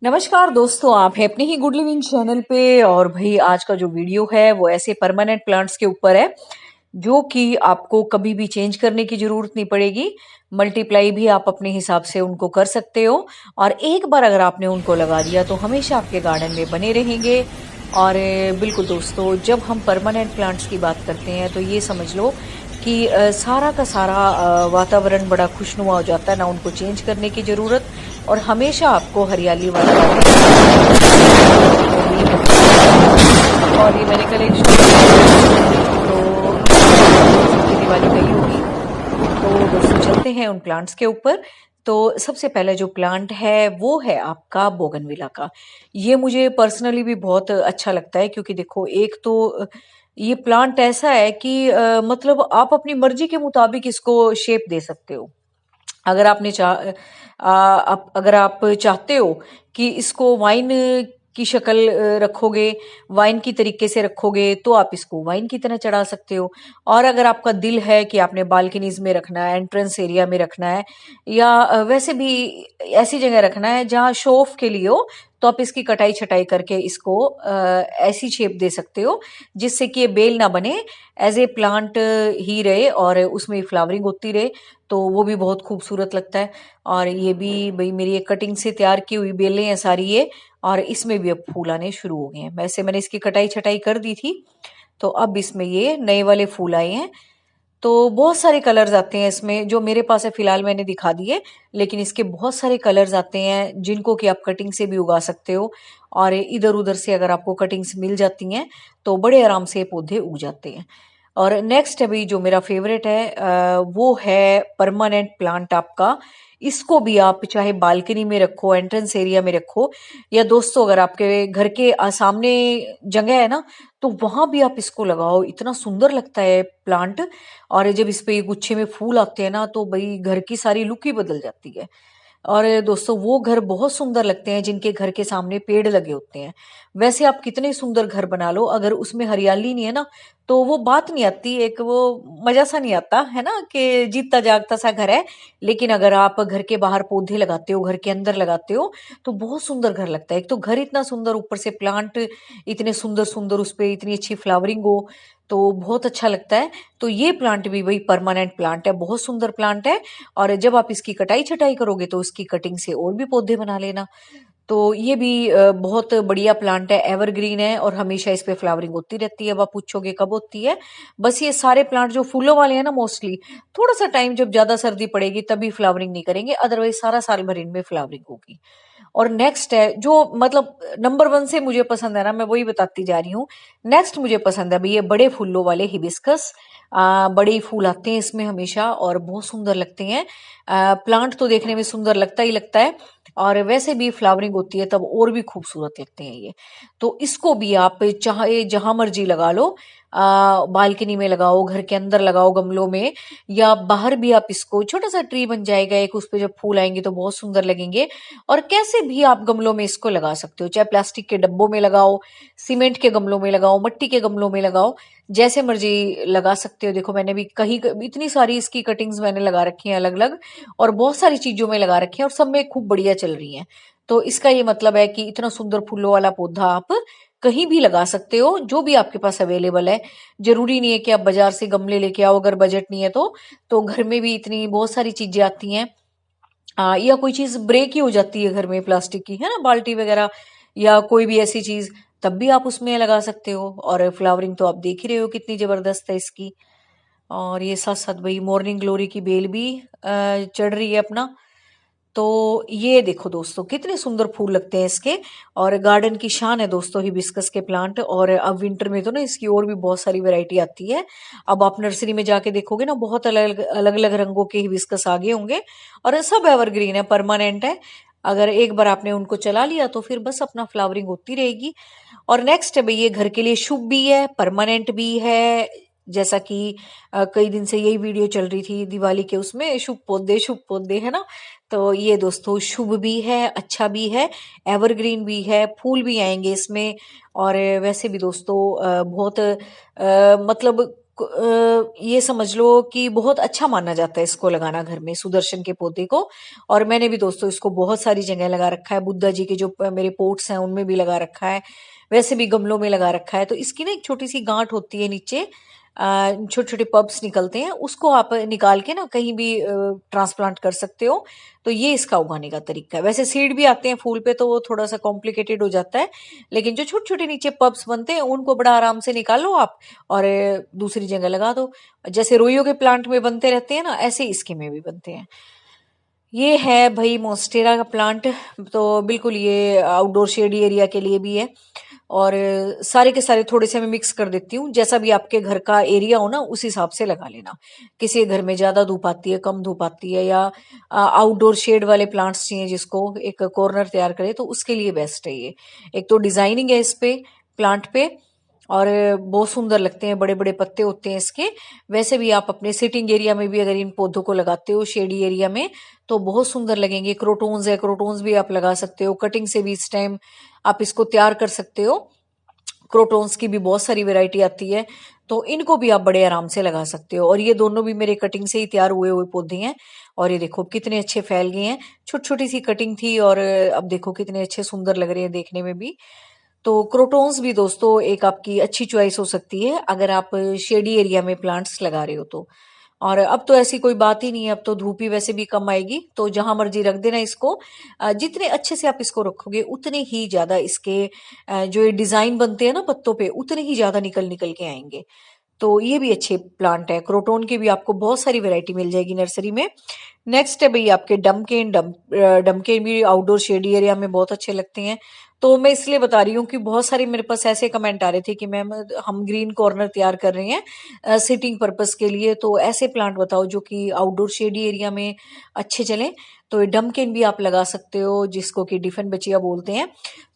नमस्कार दोस्तों, आप हैं अपने ही गुड लिविंग चैनल पे। और भाई आज का जो वीडियो है वो ऐसे परमानेंट प्लांट्स के ऊपर है जो कि आपको कभी भी चेंज करने की जरूरत नहीं पड़ेगी। मल्टीप्लाई भी आप अपने हिसाब से उनको कर सकते हो और एक बार अगर आपने उनको लगा दिया तो हमेशा आपके गार्डन में बने रहेंगे। और बिल्कुल दोस्तों, जब हम परमानेंट प्लांट्स की बात करते हैं तो ये समझ लो कि सारा का सारा वातावरण बड़ा खुशनुमा हो जाता है, ना उनको चेंज करने की ज़रूरत और हमेशा आपको हरियाली वाला और ये मैंने कलेक्शन तो दिवाली गई होगी। तो दोस्तों चलते हैं उन प्लांट्स के ऊपर। तो सबसे पहले जो प्लांट है वो है आपका बोगनविला का। ये मुझे पर्सनली भी बहुत अच्छा लगता है क्योंकि देखो, एक तो ये प्लांट ऐसा है कि मतलब आप अपनी मर्जी के मुताबिक इसको शेप दे सकते हो। अगर आपने अगर आप चाहते हो कि इसको वाइन की शक्ल रखोगे, वाइन की तरीके से रखोगे, तो आप इसको वाइन की तरह चढ़ा सकते हो। और अगर आपका दिल है कि आपने बालकनीज में रखना है, एंट्रेंस एरिया में रखना है, या वैसे भी ऐसी जगह रखना है जहाँ शो ऑफ के लिए हो, तो आप इसकी कटाई छटाई करके इसको ऐसी शेप दे सकते हो जिससे कि ये बेल ना बने, एज ए प्लांट ही रहे और उसमें फ्लावरिंग होती रहे। तो वो भी बहुत खूबसूरत लगता है। और ये भी भाई मेरी एक कटिंग से तैयार की हुई बेलें हैं सारी ये, और इसमें भी अब फूल आने शुरू हो गए हैं। वैसे मैंने इसकी कटाई छटाई कर दी थी, तो अब इसमें ये नए वाले फूल आए हैं। तो बहुत सारे कलर्स आते हैं इसमें, जो मेरे पास है फिलहाल मैंने दिखा दिए, लेकिन इसके बहुत सारे कलर्स आते हैं जिनको कि आप कटिंग से भी उगा सकते हो। और इधर उधर से अगर आपको कटिंग्स मिल जाती हैं तो बड़े आराम से पौधे उग जाते हैं। और नेक्स्ट अभी जो मेरा फेवरेट है वो है परमानेंट प्लांट आपका। इसको भी आप चाहे बालकनी में रखो, एंट्रेंस एरिया में रखो, या दोस्तों अगर आपके घर के सामने जगह है ना, तो वहां भी आप इसको लगाओ। इतना सुंदर लगता है प्लांट। और जब इस पे गुच्छे में फूल आते हैं ना, तो भाई घर की सारी लुक ही बदल जाती है। और दोस्तों, वो घर बहुत सुंदर लगते हैं जिनके घर के सामने पेड़ लगे होते हैं। वैसे आप कितने सुंदर घर बना लो, अगर उसमें हरियाली नहीं है ना, तो वो बात नहीं आती, एक वो मजा सा नहीं आता है ना, कि जीता जागता सा घर है। लेकिन अगर आप घर के बाहर पौधे लगाते हो, घर के अंदर लगाते हो, तो बहुत सुंदर घर लगता है। एक तो घर इतना सुंदर, ऊपर से प्लांट इतने सुंदर सुंदर, उस पे इतनी अच्छी फ्लावरिंग हो, तो बहुत अच्छा लगता है। तो ये प्लांट भी वही परमानेंट प्लांट है, बहुत सुंदर प्लांट है। और जब आप इसकी कटाई छटाई करोगे तो इसकी कटिंग से और भी पौधे बना लेना। तो ये भी बहुत बढ़िया प्लांट है, एवरग्रीन है और हमेशा इस पे फ्लावरिंग होती रहती है। अब आप पूछोगे कब होती है? बस ये सारे प्लांट जो फूलों वाले हैं ना, मोस्टली थोड़ा सा टाइम जब ज्यादा सर्दी पड़ेगी तभी फ्लावरिंग नहीं करेंगे, अदरवाइज सारा साल भर इनमें फ्लावरिंग होगी। और नेक्स्ट है जो मतलब नंबर वन से मुझे पसंद है ना, मैं वही बताती जा रही हूँ। नेक्स्ट मुझे पसंद है भाई ये बड़े फूलों वाले हिबिस्कस। बड़े ही फूल आते हैं इसमें हमेशा और बहुत सुंदर लगते हैं। प्लांट तो देखने में सुंदर लगता ही लगता है, और वैसे भी फ्लावरिंग होती है तब और भी खूबसूरत लगते हैं ये। तो इसको भी आप चाहे जहां मर्जी लगा लो, बालकनी में लगाओ, घर के अंदर लगाओ गमलों में, या बाहर भी आप इसको, छोटा सा ट्री बन जाएगा एक, उस पे जब फूल आएंगे तो बहुत सुंदर लगेंगे। और कैसे भी आप गमलों में इसको लगा सकते हो, चाहे प्लास्टिक के डब्बों में लगाओ, सीमेंट के गमलों में लगाओ, मिट्टी के गमलों में लगाओ, जैसे मर्जी लगा सकते हो। देखो मैंने भी कहीं इतनी सारी इसकी कटिंग्स मैंने लगा रखी हैं अलग अलग, और बहुत सारी चीजों में लगा रखी हैं और सब में खूब बढ़िया चल रही हैं। तो इसका ये मतलब है कि इतना सुंदर फूलों वाला पौधा आप कहीं भी लगा सकते हो, जो भी आपके पास अवेलेबल है। जरूरी नहीं है कि आप बाजार से गमले लेके आओ, अगर बजट नहीं है तो घर में भी इतनी बहुत सारी चीजें आती हैं। या कोई चीज ब्रेक ही हो जाती है घर में, प्लास्टिक की है ना, बाल्टी वगैरह या कोई भी ऐसी चीज, तब भी आप उसमें लगा सकते हो। और फ्लावरिंग तो आप देख ही रहे हो कितनी जबरदस्त है इसकी। और ये साथ साथ भाई मॉर्निंग ग्लोरी की बेल भी चढ़ रही है अपना। तो ये देखो दोस्तों, कितने सुंदर फूल लगते हैं इसके। और गार्डन की शान है दोस्तों हिबिस्कस के प्लांट। और अब विंटर में तो ना इसकी और भी बहुत सारी वैरायटी आती है। अब आप नर्सरी में जाके देखोगे ना, बहुत अलग अलग अलग रंगों के हिबिस्कस आगे होंगे, और सब एवरग्रीन है, परमानेंट है। अगर एक बार आपने उनको चला लिया तो फिर बस अपना फ्लावरिंग होती रहेगी। और नेक्स्ट है भाई, ये घर के लिए शुभ भी है, परमानेंट भी है। जैसा कि कई दिन से यही वीडियो चल रही थी दिवाली के, उसमें शुभ पौधे है ना। तो ये दोस्तों शुभ भी है, अच्छा भी है, एवरग्रीन भी है, फूल भी आएंगे इसमें। और वैसे भी दोस्तों बहुत मतलब ये समझ लो कि बहुत अच्छा माना जाता है इसको लगाना घर में, सुदर्शन के पौधे को। और मैंने भी दोस्तों इसको बहुत सारी जगह लगा रखा है, बुद्धा जी के जो मेरे पोट्स हैं उनमें भी लगा रखा है, वैसे भी गमलों में लगा रखा है। तो इसकी ना एक छोटी सी गांठ होती है नीचे, छोटे छोटे पब्स निकलते हैं, उसको आप निकाल के ना कहीं भी ट्रांसप्लांट कर सकते हो। तो ये इसका उगाने का तरीका है। वैसे सीड भी आते हैं फूल पे, तो वो थोड़ा सा कॉम्प्लिकेटेड हो जाता है, लेकिन जो छोटे छोटे नीचे पब्स बनते हैं उनको बड़ा आराम से निकालो आप और दूसरी जगह लगा दो। जैसे रोइयो के प्लांट में बनते रहते हैं ना, ऐसे इसके में भी बनते हैं। ये है भाई मोन्स्टेरा का प्लांट। तो बिल्कुल ये आउटडोर शेडी एरिया के लिए भी है। और सारे के सारे थोड़े से मैं मिक्स कर देती हूँ, जैसा भी आपके घर का एरिया हो ना उस हिसाब से लगा लेना। किसी के घर में ज्यादा धूप आती है, कम धूप आती है, या आउटडोर शेड वाले प्लांट्स चाहिए जिसको एक कॉर्नर तैयार करे, तो उसके लिए बेस्ट है ये। एक तो डिजाइनिंग है इस पे, प्लांट पे, और बहुत सुंदर लगते हैं, बड़े बड़े पत्ते होते हैं इसके। वैसे भी आप अपने सिटिंग एरिया में भी अगर इन पौधों को लगाते हो शेडी एरिया में तो बहुत सुंदर लगेंगे। क्रोटोन्स है, क्रोटोन्स भी आप लगा सकते हो, कटिंग से भी इस टाइम आप इसको तैयार कर सकते हो। क्रोटोन्स की भी बहुत सारी वैरायटी आती है, तो इनको भी आप बड़े आराम से लगा सकते हो। और ये दोनों भी मेरे कटिंग से ही तैयार हुए हुए पौधे हैं, और ये देखो कितने अच्छे फैल गए हैं। छोटी छोटी सी कटिंग थी और अब देखो कितने अच्छे सुंदर लग रहे हैं देखने में भी। तो क्रोटोन्स भी दोस्तों एक आपकी अच्छी चॉइस हो सकती है अगर आप शेडी एरिया में प्लांट्स लगा रहे हो तो। और अब तो ऐसी कोई बात ही नहीं है, अब तो धूप ही वैसे भी कम आएगी, तो जहां मर्जी रख देना इसको। जितने अच्छे से आप इसको रखोगे उतने ही ज्यादा इसके जो ये डिजाइन बनते हैं ना पत्तों पे, उतने ही ज्यादा निकल निकल के आएंगे। तो ये भी अच्छे प्लांट है। क्रोटोन की भी आपको बहुत सारी वैरायटी मिल जाएगी नर्सरी में। नेक्स्ट है भाई आपके डमकेन। डमकेन भी आउटडोर शेडी एरिया में बहुत अच्छे लगते हैं। तो मैं इसलिए बता रही हूँ कि बहुत सारे मेरे पास ऐसे कमेंट आ रहे थे कि मैम हम ग्रीन कॉर्नर तैयार कर रहे हैं सिटिंग पर्पस के लिए, तो ऐसे प्लांट बताओ जो कि आउटडोर शेडी एरिया में अच्छे चलें। तो ये डमकेन भी आप लगा सकते हो, जिसको कि डिफन बचिया बोलते हैं।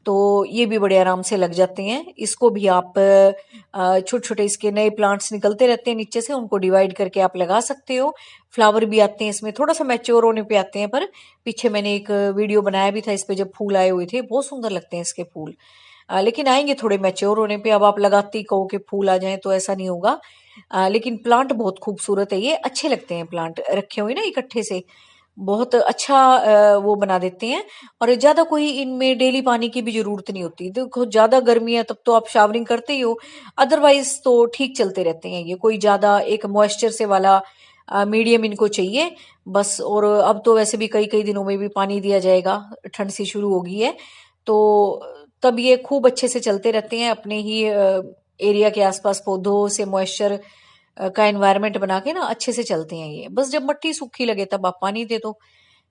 तो ये भी बड़े आराम से लग जाते हैं। इसको भी आप छोटे छोटे इसके नए प्लांट्स निकलते रहते हैं नीचे से, उनको डिवाइड करके आप लगा सकते हो। फ्लावर भी आते हैं इसमें, थोड़ा सा मैच्योर होने पे आते हैं, पर पीछे मैंने एक वीडियो बनाया भी था इस पे जब फूल आए हुए थे, बहुत सुंदर लगते हैं इसके फूल। लेकिन आएंगे थोड़े मैच्योर होने पे। अब आप लगाते ही कहो कि फूल आ जाए तो ऐसा नहीं होगा। लेकिन प्लांट बहुत खूबसूरत है, ये अच्छे लगते हैं प्लांट रखे हुए ना इकट्ठे से, बहुत अच्छा वो बना देते हैं। और ज्यादा कोई इनमें डेली पानी की भी जरूरत नहीं होती। देखो ज्यादा गर्मी है तब तो आप शावरिंग करते ही हो, अदरवाइज तो ठीक चलते रहते हैं ये। कोई ज्यादा एक मॉइस्चर से वाला मीडियम इनको चाहिए बस। और अब तो वैसे भी कई कई दिनों में भी पानी दिया जाएगा, ठंड सी शुरू हो गई है, तो तब ये खूब अच्छे से चलते रहते हैं अपने ही एरिया के आसपास पौधों से मॉइस्चर का एनवायरनमेंट बना के ना अच्छे से चलते हैं ये। बस जब मिट्टी सूखी लगे तब आप पानी दे दो।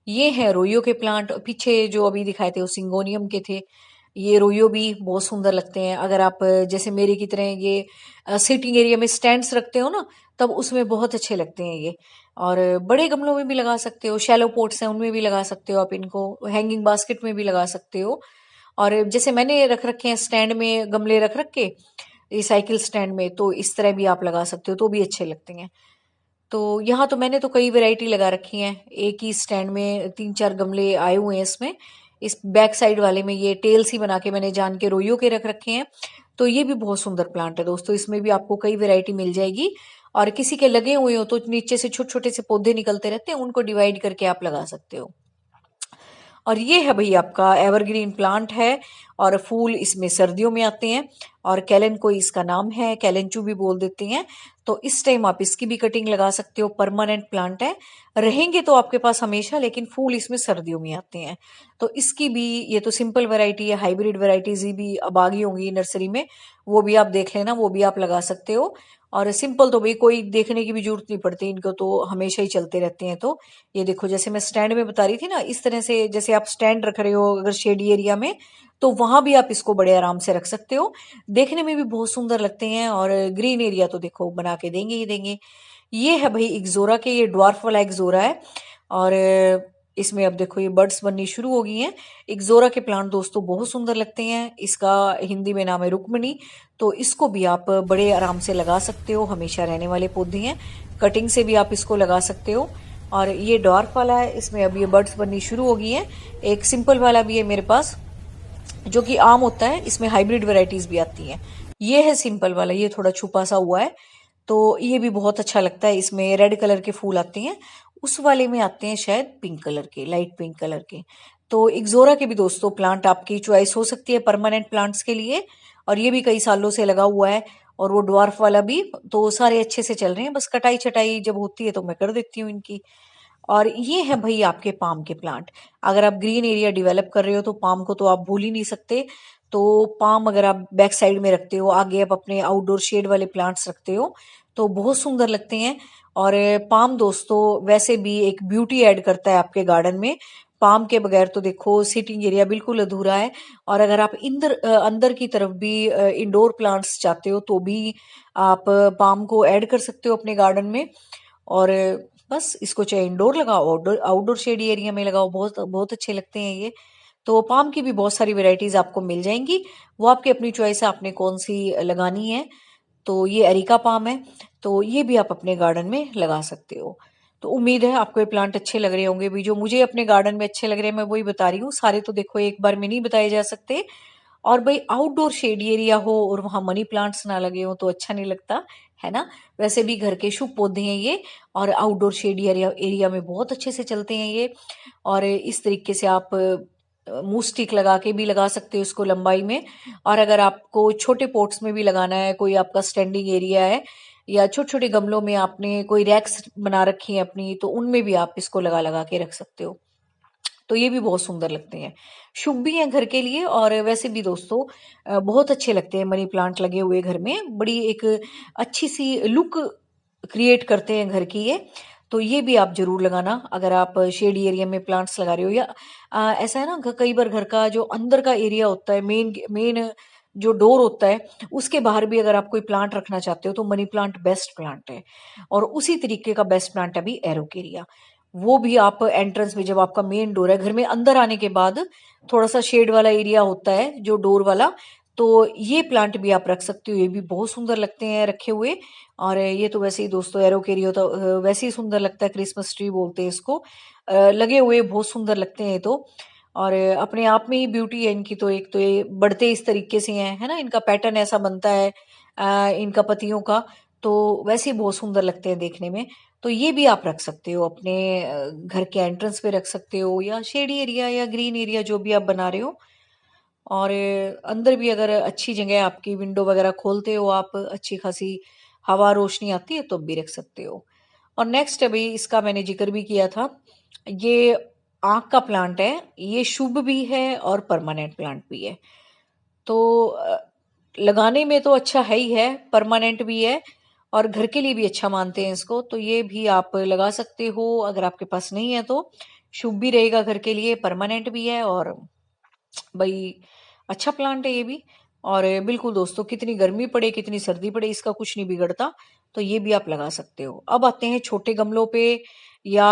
ये है रोइयो के प्लांट। पीछे जो अभी दिखाए थे वो सिंगोनियम के थे। ये रोइयो भी बहुत सुंदर लगते हैं। अगर आप जैसे मेरे की तरह ये सिटिंग एरिया में स्टैंड्स रखते हो ना, तब उसमें बहुत अच्छे लगते हैं ये। और बड़े गमलों में भी लगा सकते हो, शैलो पोट्स हैं उनमें भी लगा सकते हो आप इनको, हैंगिंग बास्केट में भी लगा सकते हो। और जैसे मैंने रख रखे हैं स्टैंड में गमले रख रख के, रिसाइकिल स्टैंड में, तो इस तरह भी आप लगा सकते हो, तो भी अच्छे लगते हैं। तो यहाँ तो मैंने तो कई वैरायटी लगा रखी हैं। एक ही स्टैंड में 3-4 गमले आए हुए हैं इसमें। इस बैक साइड वाले में ये टेल्स ही बना के मैंने जान के रोइयो के रख रखे हैं। तो ये भी बहुत सुंदर प्लांट है दोस्तों, इसमें भी आपको कई वैरायटी मिल जाएगी। और किसी के लगे हुए हो तो नीचे से छोटे छोटे से पौधे निकलते रहते हैं, उनको डिवाइड करके आप लगा सकते हो। और ये है भाई आपका एवरग्रीन प्लांट है, और फूल इसमें सर्दियों में आते हैं। और कैलन कोई इसका नाम है, कैलेंचू भी बोल देते हैं। तो इस टाइम आप इसकी भी कटिंग लगा सकते हो, परमानेंट प्लांट है, रहेंगे तो आपके पास हमेशा, लेकिन फूल इसमें सर्दियों में आते हैं। तो इसकी भी, ये तो सिंपल वैरायटी है, हाइब्रिड वैरायटीज भी अब आ गई होंगी नर्सरी में, वो भी आप देख लेना, वो भी आप लगा सकते हो। और सिंपल तो भाई कोई देखने की भी जरूरत नहीं पड़ती, इनको तो हमेशा ही चलते रहते हैं। तो ये देखो जैसे मैं स्टैंड में बता रही थी ना, इस तरह से जैसे आप स्टैंड रख रहे हो अगर शेडी एरिया में, तो वहां भी आप इसको बड़े आराम से रख सकते हो। देखने में भी बहुत सुंदर लगते हैं, और ग्रीन एरिया तो देखो बना के देंगे ही देंगे। ये है भाई इक्जोरा के, ये ड्वार्फ वाला इक्जोरा है। और इसमें अब देखो ये बर्ड्स बननी शुरू हो गई हैं। इक्जोरा के प्लांट दोस्तों बहुत सुंदर लगते हैं। इसका हिंदी में नाम है रुक्मणी। तो इसको भी आप बड़े आराम से लगा सकते हो, हमेशा रहने वाले पौधे हैं, कटिंग से भी आप इसको लगा सकते हो। और ये डॉर्फ वाला है, इसमें अब ये बर्ड्स बननी शुरू हो गई हैं। एक सिंपल वाला भी है मेरे पास जो कि आम होता है, इसमें हाइब्रिड वैरायटीज भी आती हैं। ये है सिंपल वाला, ये थोड़ा छुपा सा हुआ है। तो ये भी बहुत अच्छा लगता है। इसमें रेड कलर के फूल आते हैं, उस वाले में आते हैं शायद पिंक कलर के, लाइट पिंक कलर के। तो इक्ज़ोरा के भी दोस्तों प्लांट आपकी चॉइस हो सकती है परमानेंट प्लांट्स के लिए, और ये भी कई सालों से लगा हुआ है। और वो ड्वार्फ वाला भी, तो सारे अच्छे से चल रहे हैं। बस कटाई छटाई जब होती है तो मैं कर देती हूँ इनकी। और ये है भाई आपके पाम के प्लांट। अगर आप ग्रीन एरिया डेवलप कर रहे हो तो पाम को तो आप भूल ही नहीं सकते। तो पाम अगर आप बैक साइड में रखते हो, आगे आप अपने आउटडोर शेड वाले प्लांट्स रखते हो तो बहुत सुंदर लगते हैं। और पाम दोस्तों वैसे भी एक ब्यूटी ऐड करता है आपके गार्डन में। पाम के बगैर तो देखो सिटिंग एरिया बिल्कुल अधूरा है। और अगर आप अंदर की तरफ भी इंडोर प्लांट्स चाहते हो तो भी आप पाम को ऐड कर सकते हो अपने गार्डन में। और बस इसको चाहे इंडोर लगाओ, आउटडोर आउटडोर शेडी एरिया में लगाओ, बहुत बहुत अच्छे लगते हैं ये। तो पाम की भी बहुत सारी वैरायटीज आपको मिल जाएंगी, वो आपकी अपनी चॉइस है आपने कौन सी लगानी है। तो ये अरिका पाम है, तो ये भी आप अपने गार्डन में लगा सकते हो। तो उम्मीद है आपको ये प्लांट अच्छे लग रहे होंगे भी। जो मुझे अपने गार्डन में अच्छे लग रहे हैं मैं वही बता रही हूँ, सारे तो देखो एक बार में नहीं बताए जा सकते। और भाई आउटडोर शेड एरिया हो और वहां मनी प्लांट्स ना लगे हो तो अच्छा नहीं लगता, है ना। वैसे भी घर के शुभ पौधे हैं ये, और आउटडोर शेड एरिया में बहुत अच्छे से चलते हैं ये। और इस तरीके से आप मूव स्टिक लगा के भी लगा सकते हो इसको लंबाई में। और अगर आपको छोटे पॉट्स में भी लगाना है, कोई आपका स्टैंडिंग एरिया है या छोटे छोटे गमलों में आपने कोई रैक्स बना रखी है अपनी, तो उनमें भी आप इसको लगा लगा के रख सकते हो। तो ये भी बहुत सुंदर लगते हैं, शुभ भी हैं घर के लिए। और वैसे भी दोस्तों बहुत अच्छे लगते हैं मनी प्लांट लगे हुए घर में, बड़ी एक अच्छी सी लुक क्रिएट करते हैं घर की ये। तो ये भी आप जरूर लगाना अगर आप शेडी एरिया में प्लांट्स लगा रहे हो। या ऐसा है ना, कई बार घर का जो अंदर का एरिया होता है, मेन मेन जो डोर होता है, उसके बाहर भी अगर आप कोई प्लांट रखना चाहते हो तो मनी प्लांट बेस्ट प्लांट है। और उसी तरीके का बेस्ट प्लांट है अभी एरोकेरिया। वो भी आप एंट्रेंस में, जब आपका मेन डोर है घर में अंदर आने के बाद थोड़ा सा शेड वाला एरिया होता है जो डोर वाला, तो ये प्लांट भी आप रख सकते हो, ये भी बहुत सुंदर लगते हैं रखे हुए। और ये तो वैसे ही दोस्तों एरोकेरियो तो वैसे ही सुंदर लगता है, क्रिसमस ट्री बोलते हैं इसको। लगे हुए बहुत सुंदर लगते हैं ये तो। और अपने आप में ही ब्यूटी है इनकी। तो एक तो ये बढ़ते इस तरीके से हैं, है ना, इनका पैटर्न ऐसा बनता है इनका पत्तियों का। तो वैसे ही बहुत सुंदर लगते हैं देखने में। तो ये भी आप रख सकते हो अपने घर के एंट्रेंस पे रख सकते हो, या शेडी एरिया या ग्रीन एरिया जो भी आप बना रहे हो। और अंदर भी अगर अच्छी जगह आपकी विंडो वगैरह खोलते हो आप, अच्छी खासी हवा रोशनी आती है तो भी रख सकते हो। और नेक्स्ट अभी इसका मैंने जिक्र भी किया था, ये आँख का प्लांट है। ये शुभ भी है और परमानेंट प्लांट भी है। तो लगाने में तो अच्छा है ही है, परमानेंट भी है और घर के लिए भी अच्छा मानते हैं इसको। तो ये भी आप लगा सकते हो अगर आपके पास नहीं है तो। शुभ भी रहेगा घर के लिए, परमानेंट भी है, और भाई अच्छा प्लांट है ये भी। और बिल्कुल दोस्तों, कितनी गर्मी पड़े कितनी सर्दी पड़े इसका कुछ नहीं बिगड़ता। तो ये भी आप लगा सकते हो। अब आते हैं छोटे गमलों पे, या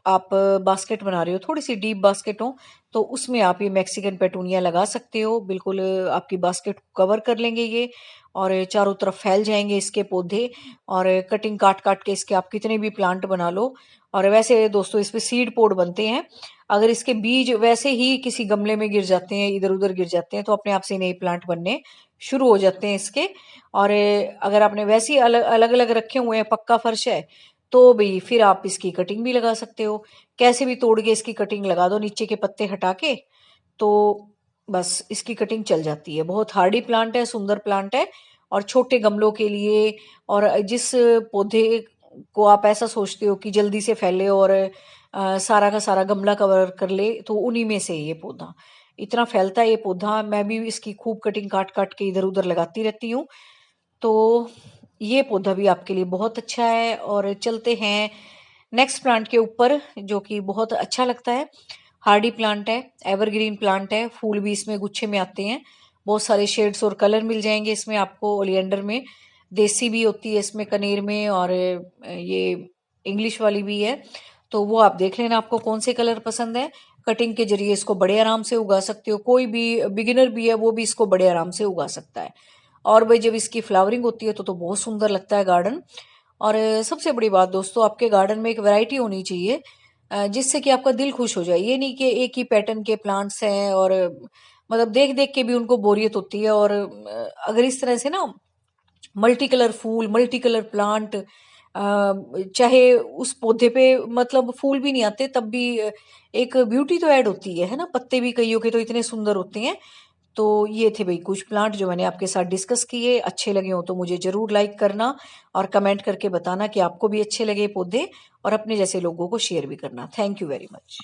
आप बास्केट बना रहे हो, थोड़ी सी डीप बास्केट हो, तो उसमें आप ये मैक्सिकन पेटूनिया लगा सकते हो। बिल्कुल आपकी बास्केट को कवर कर लेंगे ये, और चारों तरफ फैल जाएंगे इसके पौधे। और कटिंग काट काट के इसके आप कितने भी प्लांट बना लो। और वैसे दोस्तों इस पे सीड पोड बनते हैं। अगर इसके बीज वैसे ही किसी गमले में गिर जाते हैं, इधर उधर गिर जाते हैं, तो अपने आप से नए प्लांट बनने शुरू हो जाते हैं इसके। और अगर आपने वैसे ही अलग अलग अलग रखे हुए हैं, पक्का फर्श है, तो भाई फिर आप इसकी कटिंग भी लगा सकते हो। कैसे भी तोड़ के इसकी कटिंग लगा दो नीचे के पत्ते हटा के, तो बस इसकी कटिंग चल जाती है। बहुत हार्डी प्लांट है, सुंदर प्लांट है, और छोटे गमलों के लिए। और जिस पौधे को आप ऐसा सोचते हो कि जल्दी से फैले और सारा का सारा गमला कवर कर ले, तो उन्हीं में से ये पौधा इतना फैलता है। ये पौधा मैं भी इसकी खूब कटिंग काट काट के इधर उधर लगाती रहती हूँ। तो ये पौधा भी आपके लिए बहुत अच्छा है। और चलते हैं नेक्स्ट प्लांट के ऊपर, जो कि बहुत अच्छा लगता है। हार्डी प्लांट है, एवरग्रीन प्लांट है, फूल भी इसमें गुच्छे में आते हैं। बहुत सारे शेड्स और कलर मिल जाएंगे इसमें आपको। ओलियंडर में देसी भी होती है इसमें, कनेर में, और ये इंग्लिश वाली भी है। तो वो आप देख लेना आपको कौन से कलर पसंद है। कटिंग के जरिए इसको बड़े आराम से उगा सकते हो, कोई भी बिगिनर भी है वो भी इसको बड़े आराम से उगा सकता है। और भाई जब इसकी फ्लावरिंग होती है तो बहुत सुंदर लगता है गार्डन। और सबसे बड़ी बात दोस्तों, आपके गार्डन में एक वैरायटी होनी चाहिए, जिससे कि आपका दिल खुश हो जाए। ये नहीं कि एक ही पैटर्न के प्लांट्स हैं और मतलब देख देख के भी उनको बोरियत होती है। और अगर इस तरह से ना मल्टी कलर फूल, मल्टी कलर प्लांट, चाहे उस पौधे पे मतलब फूल भी नहीं आते तब भी एक ब्यूटी तो ऐड होती है ना? पत्ते भी कईयों के तो इतने सुंदर होते हैं। तो ये थे भई कुछ प्लांट जो मैंने आपके साथ डिस्कस किए। अच्छे लगे हों तो मुझे ज़रूर लाइक करना और कमेंट करके बताना कि आपको भी अच्छे लगे पौधे, और अपने जैसे लोगों को शेयर भी करना। Thank you very much.